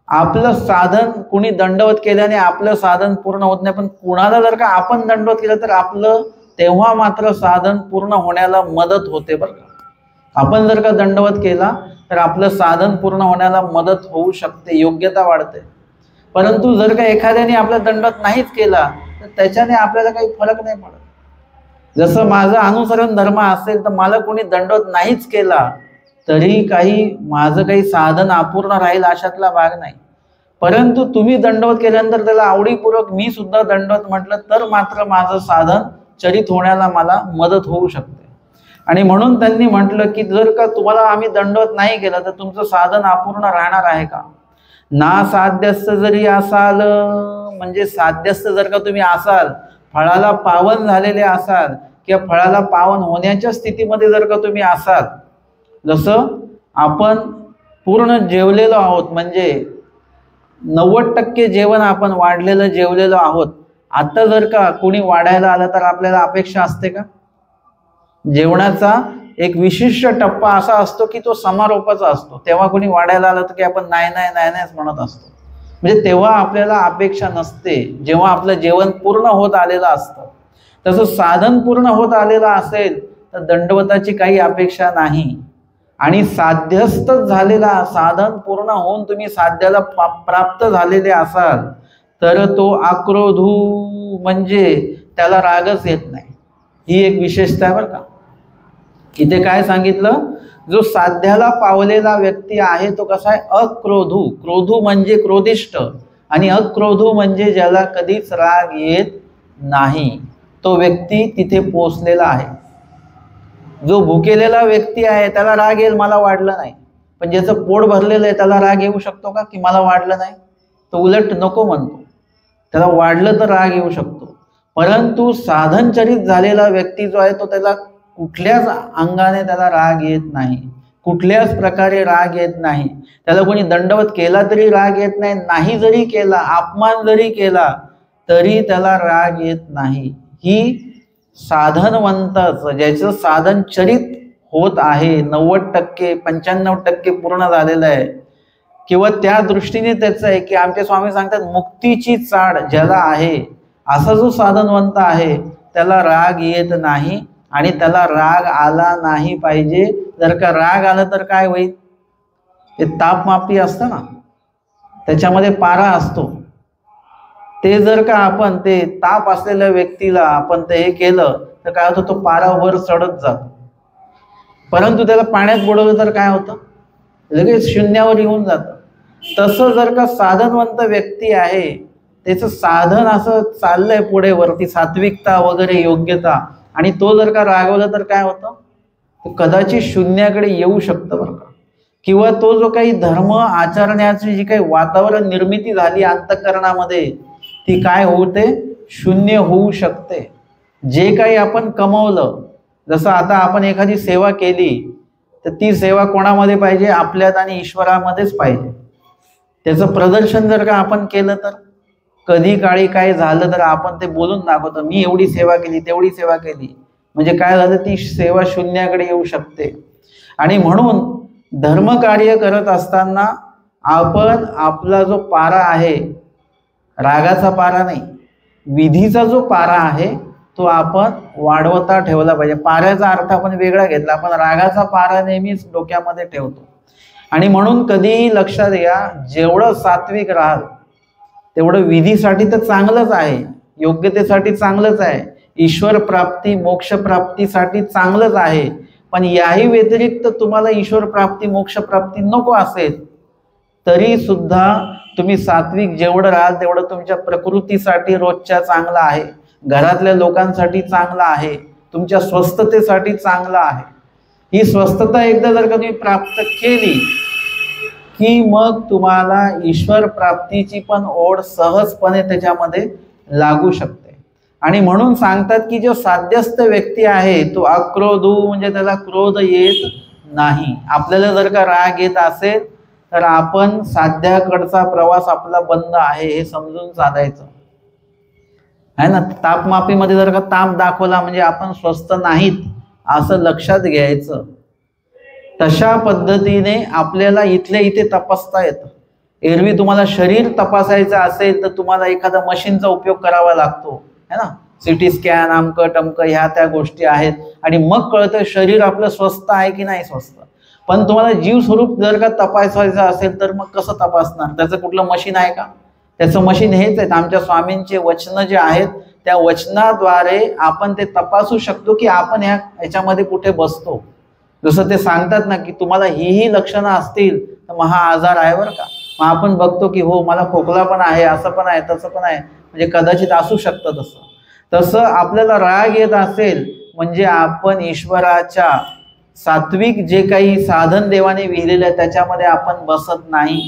आपलं साधन, कुणी दंडवत केल्याने आपलं साधन पूर्ण होत नाही, पण कुणाला जर का आपण दंडवत केलं तर आपलं तेव्हा मात्र साधन पूर्ण होण्याला मदत होते बरं का. आपण जर का दंडवत केला तर आपलं साधन पूर्ण होण्याला मदत होऊ शकते, योग्यता वाढते. परंतु जर का एखाद्याने आपला दंडवत नाहीच केला तर त्याच्याने आपल्याला काही फरक नाही पडत. जसं माझं अनुसरण धर्म असेल तर मला कोणी दंडवत नाहीच केला तरी माझं काही साधन अपूर्ण राहील अशातला भाग नाही. परंतु तुम्ही दंडवत केल्यानंतर त्याला आवडीपूर्वक मी सुद्धा दंडवत म्हटलं तर मात्र माझं साधन चरित होण्याला मला मदत होऊ शकते. आणि म्हणून त्यांनी म्हटलं की जर का तुम्हाला आम्ही दंडवत नाही केलं तर तुमचं साधन अपूर्ण राहणार आहे का. ना साध्यस्थ जरी असाल, म्हणजे साध्यस्थ जर का तुम्ही असाल, फळाला पावन झालेले असाल किंवा फळाला पावन होण्याच्या स्थितीमध्ये जर का तुम्ही असाल, जसं आपण पूर्ण जेवलेलो आहोत, म्हणजे 90% जेवण आपण वाढलेलं जेवलेलो आहोत, आता जर का कोणी वाढायला आलं तर आपल्याला अपेक्षा असते का. जेवणाचा एक विशिष्ट टप्पा असा असतो की तो समारोपाचा असतो, तेव्हा कोणी वाढायला आलं तर की आपण नाही नाही नाही नाहीच म्हणत असतो, म्हणजे तेव्हा आपल्याला अपेक्षा नसते, जेव्हा आपलं जेवण पूर्ण होत आलेलं असतं. तसं साधन पूर्ण होत आलेलं असेल तर दंडवताची काही अपेक्षा नाही. आणि साध्यस्थ झालेला साधन पूर्ण होऊन तुम्ही साध्याला प्राप्त झालेले असाल तर तो आक्रोधू, म्हणजे त्याला रागच येत नाही, ही एक विशेषता आहे बरं का. इथे काय सांगितलं, जो साध्याला पावलेला व्यक्ती आहे तो कसा आहे, अक्रोधू. क्रोधू म्हणजे क्रोधिष्ठ, आणि अक्रोधू म्हणजे ज्याला कधीच राग येत नाही, तो व्यक्ती तिथे पोचलेला आहे. जो भुकेलेला व्यक्ती आहे त्याला राग येईल मला वाढलं नाही, पण ज्याचं पोट भरलेलं आहे त्याला राग येऊ शकतो का की मला वाढलं नाही, तो उलट नको म्हणतो, त्याला वाढलं तर राग येऊ शकतो. परंतु साधनचरित झालेला व्यक्ती जो आहे तो त्याला कुठल्याच अंगाने त्याला राग येत नाही, कुठल्याच प्रकारे राग येत नाही. त्याला कोणी दंडवत केला तरी राग येत नाही, नाही जरी केला, अपमान जरी केला तरी त्याला राग येत नाही. ही साधनवंतच, ज्याचं साधन चरित होत आहे, 90% 95% पूर्ण झालेलं आहे, किंवा त्या दृष्टीने त्याचं आहे की आमचे स्वामी सांगतात मुक्तीची चाड ज्याला आहे, असा जो साधनवंत आहे त्याला राग येत नाही, आणि त्याला राग आला नाही पाहिजे. जर का राग आला तर काय होईल, ते तापमापी असतं ना, त्याच्यामध्ये पारा असतो, ते जर का आपण ते ताप असलेल्या व्यक्तीला आपण ते हे केलं तर काय होतं, तो पारा वर चढत जातो. परंतु त्याला पाण्यात बुडवलं तर काय होतं, लगेच शून्यावर येऊन जातं. तसं जर का साधनवंत व्यक्ती आहे, त्याचं साधन असं चाललंय पुढे वरती, सात्विकता वगैरे योग्यता, आणि तो जर का रागवला तर काय होतं, तो कदाचित शून्याकडे येऊ शकतं बरं का. किंवा तो जो काही धर्म आचरण्याची जी काही वातावरण निर्मिती झाली अंतःकरणामध्ये, ती काय होते, शून्य होऊ शकते. जे काही आपण कमवलं, जसं आता आपण एखादी सेवा केली तर ती सेवा कोणामध्ये पाहिजे, आपल्यात आणि ईश्वरामध्येच पाहिजे. त्याचं प्रदर्शन जर का आपण केलं तर कधी काळी काय झालं तर आपण ते बोलून दाखवतो, मी एवढी सेवा केली, तेवढी सेवा केली, म्हणजे काय झालं, ती सेवा शून्याकडे येऊ शकते. आणि म्हणून धर्मकार्य करत असताना आपण आपला जो पारा आहे, रागाचा पारा नाही, विधीचा जो पारा आहे तो आपण वाढवता ठेवला पाहिजे. पाऱ्याचा अर्थ आपण वेगळा घेतला, आपण रागाचा पारा नेहमीच डोक्यामध्ये ठेवतो. आणि म्हणून कधीही लक्षात घ्या, जेवढं सात्विक राहाल तेवढं विधीसाठी तर चांगलंच आहे, योग्यतेसाठी चांगलंच आहे, ईश्वर प्राप्ती मोक्ष प्राप्तीसाठी चांगलंच आहे. पण याही व्यतिरिक्त तुम्हाला ईश्वर प्राप्ती मोक्ष प्राप्ती नको असेल तरी सुद्धा तुम्ही सात्विक जेवढं राहाल तेवढं तुमच्या प्रकृतीसाठी रोजच्या चांगलं आहे, घरातल्या लोकांसाठी चांगलं आहे, तुमच्या स्वस्थतेसाठी चांगलं आहे. ही स्वस्थता एकदा जर का तुम्ही प्राप्त केली की मग तुम्हाला ईश्वर प्राप्तीची पण ओढ सहजपणे त्याच्यामध्ये लागू शकते. आणि म्हणून सांगतात की जो साध्यस्थ व्यक्ती आहे तो अक्रोधू, म्हणजे त्याला क्रोध येत नाही. आपल्याला जर का राग येत असेल तर आपण साध्याकडचा प्रवास आपला बंद आहे हे समजून चालायचं आहे ना. तापमापीमध्ये जर का ताप दाखवला म्हणजे आपण स्वस्थ नाहीत असं लक्षात घ्यायचं. तशा पद्धतीने आपल्याला इथल्या इथे तपासता येतं. एरवी तुम्हाला शरीर तपासायचं असेल तर तुम्हाला एखादा मशीनचा उपयोग करावा लागतो है ना, सिटी स्कॅन, अमकं टमकं, ह्या त्या गोष्टी आहेत, आणि मग कळतं शरीर आपलं स्वस्थ आहे की नाही स्वस्थ. पण तुम्हाला जीव स्वरूप जर का तपासायचं असेल तर मग कसं तपासणार, त्याचं कुठलं मशीन आहे का, त्याचं मशीन हेच आहेत आमच्या स्वामींचे वचनं जे आहेत, त्या वचनाद्वारे आपण ते तपासू शकतो की आपण ह्याच्यामध्ये कुठे बसतो. जसं ते सांगतात ना की तुम्हाला ही लक्षणं असतील तर मग हा आजार आहे बरं का. मग आपण बघतो की हो मला खोकला पण आहे, असं पण आहे, तसं पण आहे, म्हणजे कदाचित असू शकतं तसं. तसं आपल्याला राग येत असेल म्हणजे आपण ईश्वराच्या सात्विक जे काही साधन देवाने विहिलेलं आहे त्याच्यामध्ये आपण बसत नाही,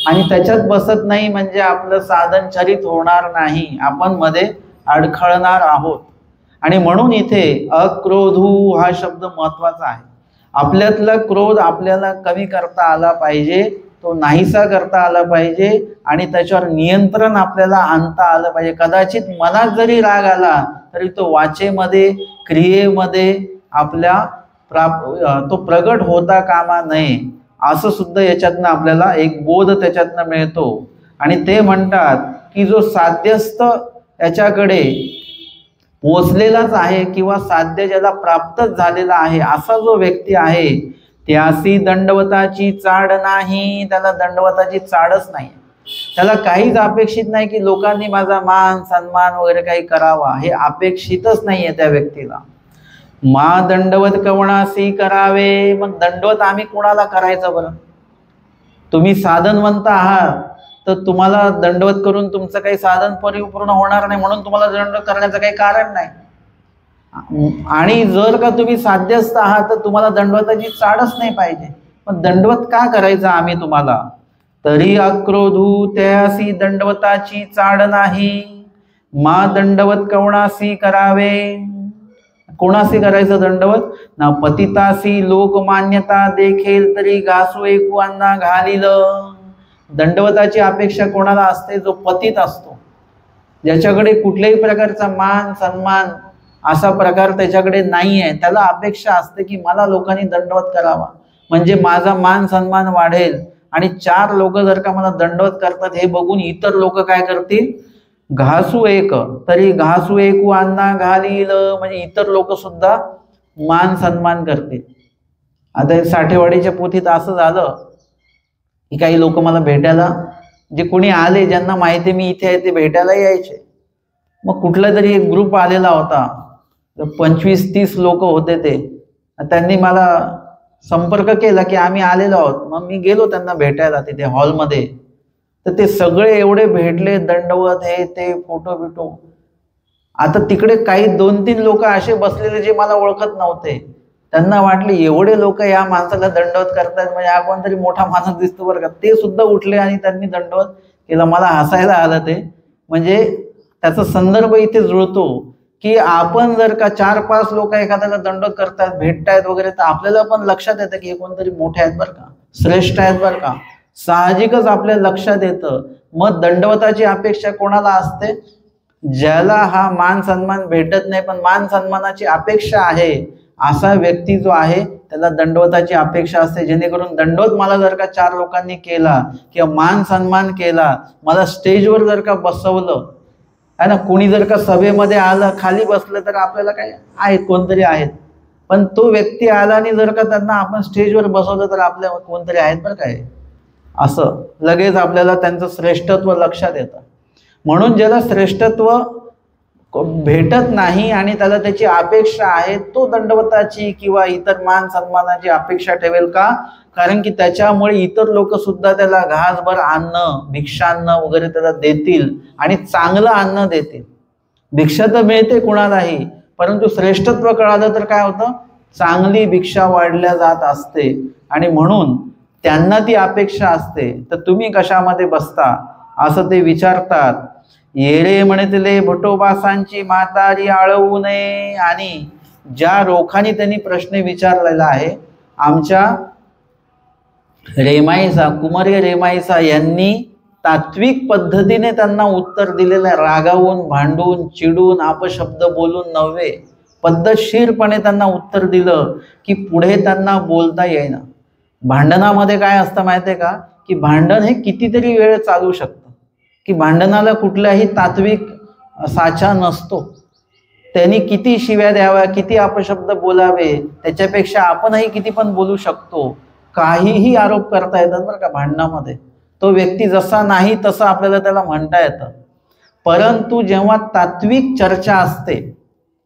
आणि त्याच्यात बसत नाही म्हणजे आपलं साधन चरित होणार नाही, आपण मध्ये अडखळणार आहोत. आणि म्हणून इथे अक्रोधू हा शब्द महत्वाचा आहे. आपल्यातला क्रोध आपल्याला कमी करता आला पाहिजे, तो नाहीसा करता आला पाहिजे, आणि त्याच्यावर नियंत्रण आपल्याला आणता आलं पाहिजे. कदाचित मनात जरी राग आला तरी तो वाचेमध्ये, क्रियेमध्ये आपल्या तो प्रगट होता कामा नये, असं सुद्धा याच्यातनं आपल्याला एक बोध त्याच्यातनं मिळतो. आणि ते म्हणतात की जो साध्यस्थ याच्याकडे पोचलेलाच आहे किंवा साध्य ज्याला प्राप्तच झालेला आहे असा जो व्यक्ती आहे त्यासी दंडवताची चाड नाही. त्याला दंडवताची चाडच नाही, त्याला काहीच अपेक्षित नाही की लोकांनी माझा मान सन्मान वगैरे काही करावा, हे अपेक्षितच नाहीये त्या व्यक्तीला. मा दंडवत कवणासी करावे. मग दंडवत आम्ही कोणाला करायचं बरं. तुम्ही साधनवंत आहात तर तुम्हाला दंडवत करून तुमचं काही साधन परिपूर्ण होणार नाही, म्हणून तुम्हाला दंडवत करण्याचं काही कारण नाही. आणि जर का तुम्ही साध्यस्थ आहात तर तुम्हाला दंडवताची चाडच नाही पाहिजे. पण दंडवत का करायचं आम्ही तुम्हाला. तरी अक्रोधू त्यासी दंडवताची चाड नाही. मा दंडवत कवणासी करावे. कोणासी करायचं दंडवत ना. पतितासी लोकमान्यता देखील तरी घासू एकू अन्ना घालील. दंडवताची अपेक्षा कोणाला असते, जो पतित असतो, ज्याच्याकडे कुठल्याही प्रकारचा मान सन्मान असा प्रकार त्याच्याकडे नाही आहे. त्याला अपेक्षा असते की मला लोकांनी दंडवत करावा म्हणजे माझा मान सन्मान वाढेल, आणि चार लोक जर का मला दंडवत करतात हे बघून इतर लोक काय करतील, घासू एक तरी घासू एकू अन्ना घालील, म्हणजे इतर लोक सुद्धा मान सन्मान करतील. आता साठेवाडीच्या पोथीत असं झालं की काही लोक मला भेटायला, जे कोणी आले ज्यांना माहिती मी इथे आहे ते भेटायला यायचे. मग कुठला तरी एक ग्रुप आलेला होता, 25-30 लोक होते ते. त्यांनी मला संपर्क केला की आम्ही आलेलो आहोत. मग मी गेलो त्यांना भेटायला तिथे हॉलमध्ये. तर ते सगळे एवढे भेटले, दंडवत हे ते फोटो बिटो. आता तिकडे काही 2-3 लोक असे बसलेले जे मला ओळखत नव्हते. त्यांना वाटले एवढे लोक या माणसाला दंडवत करतात म्हणजे हा कोणतरी मोठा माणूस दिसतो बरं का. ते सुद्धा उठले आणि त्यांनी दंडवत केला. मला हसायला आलं ते. म्हणजे त्याचा संदर्भ इथे जुळतो की आपण जर का 4-5 लोक एखाद्याला दंडवत करतात, भेटतायत वगैरे, तर आपल्याला पण लक्षात येतं की हे कोणतरी मोठे आहेत बरं का, श्रेष्ठ आहेत बरं का. साहजिकच आपल्या लक्षात येतं. मग दंडवताची अपेक्षा कोणाला असते? ज्याला हा मान सन्मान भेटत नाही पण मान सन्मानाची अपेक्षा आहे असा व्यक्ती जो आहे त्याला दंडवताची अपेक्षा असते. जेणेकरून दंडवत मला जर का 4 लोकांनी केला किंवा मान सन्मान केला, मला स्टेजवर जर का बसवलं आहे ना, कोणी जर का सभेमध्ये आलं, खाली बसलं, तर आपल्याला काय आहेत, कोणतरी आहेत. पण तो व्यक्ती आला आणि जर का त्यांना आपण स्टेजवर बसवलं तर आपल्या कोणतरी आहेत बरं काय, असं लगेच आपल्याला त्यांचं श्रेष्ठत्व लक्षात येतं. म्हणून ज्याला श्रेष्ठत्व भेटत नाही आणि त्याला त्याची अपेक्षा आहे, तो दंडवताची किंवा इतर मान सन्मानाची अपेक्षा ठेवेल का? कारण की त्याच्यामुळे इतर लोक सुद्धा त्याला घासभर अन्न, भिक्षान्न वगैरे त्याला देतील आणि चांगलं अन्न देतील. भिक्षा तर मिळते कुणालाही, परंतु श्रेष्ठत्व कळालं तर काय होतं? चांगली भिक्षा वाढल्या जात असते आणि म्हणून त्यांना ती अपेक्षा असते. तर तुम्ही कशामध्ये बसता असं ते विचारतात. येरे म्हणतले भटोबासांची म्हातारी आळवू नये. आणि ज्या रोखाने त्यांनी प्रश्न विचारलेला आहे, आमच्या रेमाईसा, कुमारी रेमाईसा यांनी तात्विक पद्धतीने त्यांना उत्तर दिलेलं आहे. रागावून, भांडून, चिडून, अपशब्द बोलून नव्हे, पद्धतशीरपणे त्यांना उत्तर दिलं की पुढे त्यांना बोलता येईना. भांडणामध्ये काय असतं माहिती आहे का, की भांडण हे कितीतरी वेळ चालू शकतं, की भांडणाला कुठलाही तात्विक साचा नसतो. त्यांनी किती शिव्या द्याव्या, किती अपशब्द बोलावे, त्याच्यापेक्षा आपणही किती पण बोलू शकतो. काहीही आरोप करता येतात बरं का भांडणामध्ये. तो व्यक्ती जसा नाही तसं आपल्याला त्याला म्हणता येतं. परंतु जेव्हा तात्विक चर्चा असते,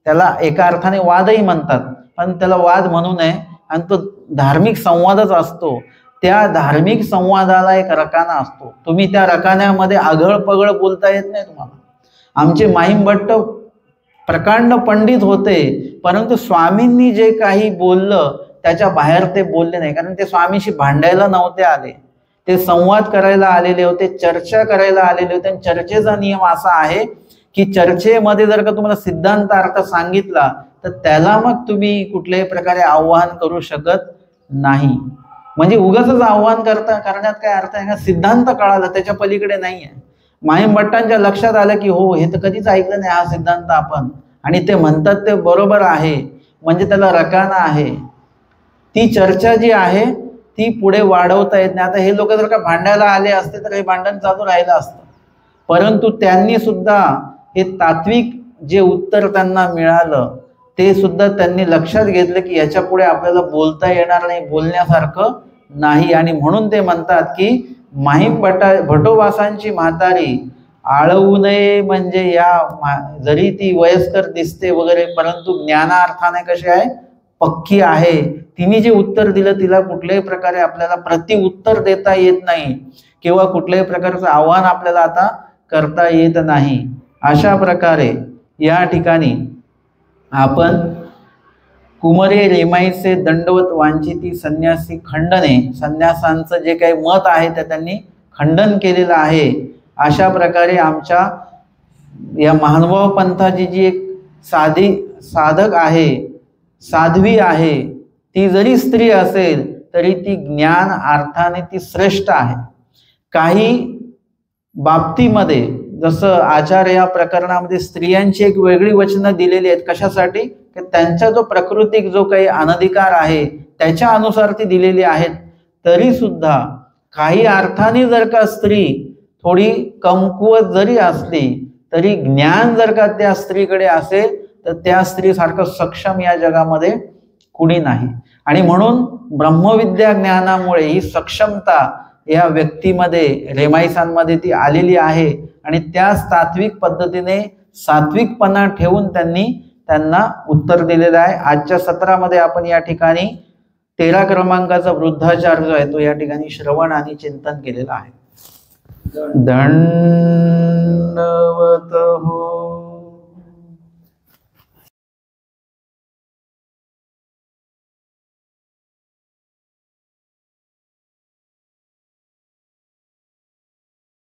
त्याला एका अर्थाने वादही म्हणतात, पण त्याला वाद म्हणू नये, आणि तो धार्मिक संवादच असतो. त्या धार्मिक संवादाला एक रकाना असतो. तुम्ही त्या रकान्यामध्ये आगळ पगळ बोलता येत नाही तुम्हाला. आमचे माहीम भट्ट प्रकांड पंडित होते, परंतु स्वामींनी जे काही बोललं त्याच्या बाहेर ते बोलले नाही. कारण ते स्वामीशी भांडायला नव्हते आले, ते संवाद करायला आलेले होते, चर्चा करायला आलेले होते. आणि चर्चेचा नियम असा आहे की चर्चेमध्ये जर का तुम्हाला सिद्धांत अर्थ सांगितला तर त्याला मग तुम्ही कुठल्याही प्रकारे आव्हान करू शकत नाही. म्हणजे उगाचच आव्हान करण्यात काय अर्थ आहे का? सिद्धांत कळाला, त्याच्या पलीकडे नाही आहे. माहीम भट्टांच्या लक्षात आलं की हो, हे तर कधीच ऐकलं नाही हा सिद्धांत आपण, आणि ते म्हणतात ते बरोबर आहे, म्हणजे त्याला रकाना आहे. ती चर्चा जी आहे ती पुढे वाढवता येत नाही. आता हे लोक जर का भांडायला आले असते तर हे भांडण चालू राहिलं असतं. परंतु त्यांनी सुद्धा हे तात्विक जे उत्तर त्यांना मिळालं ते सुद्धा त्यांनी लक्षात घेतलं की याच्या पुढे आपल्याला बोलता येणार नाही, बोलण्यासारखं नाही. आणि म्हणून ते म्हणतात की माहीम भटोबासांची म्हातारी आळवू नये. म्हणजे या जरी ती वयस्कर दिसते वगैरे, परंतु ज्ञानार्थाने कशी आहे? पक्की आहे. तिने जे उत्तर दिलं तिला कुठल्याही प्रकारे आपल्याला प्रति उत्तर देता येत नाही किंवा कुठल्याही प्रकारचं आव्हान आपल्याला आता करता येत नाही. अशा प्रकारे या ठिकाणी आपण कुमारी रेमाईचे दंडवत वांछिती संन्यासी खंडने, संन्यासांचं जे काही मत आहे ते त्यांनी खंडन केलेलं आहे. अशा प्रकारे आमच्या या महानुभाव पंथाची जी एक साधक आहे, साध्वी आहे, ती जरी स्त्री असेल तरी ती ज्ञान अर्थाने ती श्रेष्ठ आहे. काही बाबतीमध्ये जसं आचार या प्रकरणामध्ये स्त्रियांची एक वेगळी वचनं दिलेली आहेत. कशासाठी? की त्यांचा जो प्राकृतिक जो काही अनधिकार आहे त्याच्या अनुसार ती दिलेली आहेत. तरी सुद्धा काही अर्थाने जर का स्त्री थोडी कमकुवत जरी असली तरी ज्ञान जर का त्या स्त्रीकडे असेल तर त्या स्त्रीसारखं सक्षम या जगामध्ये कुणी नाही. आणि म्हणून ब्रह्मविद्या ज्ञानामुळे ही सक्षमता या व्यक्तीमध्ये, रेमाईसांमध्ये ती आलेली आहे. आणि त्याच तात्विक पद्धतीने सात्विकपणा ठेवून त्यांना उत्तर दिलेलं आहे. आजच्या सत्रामध्ये आपण या ठिकाणी 13 क्रमांकाचा वृद्धाचार जो आहे तो या ठिकाणी श्रवण आणि चिंतन केलेला आहे. दंडवत हो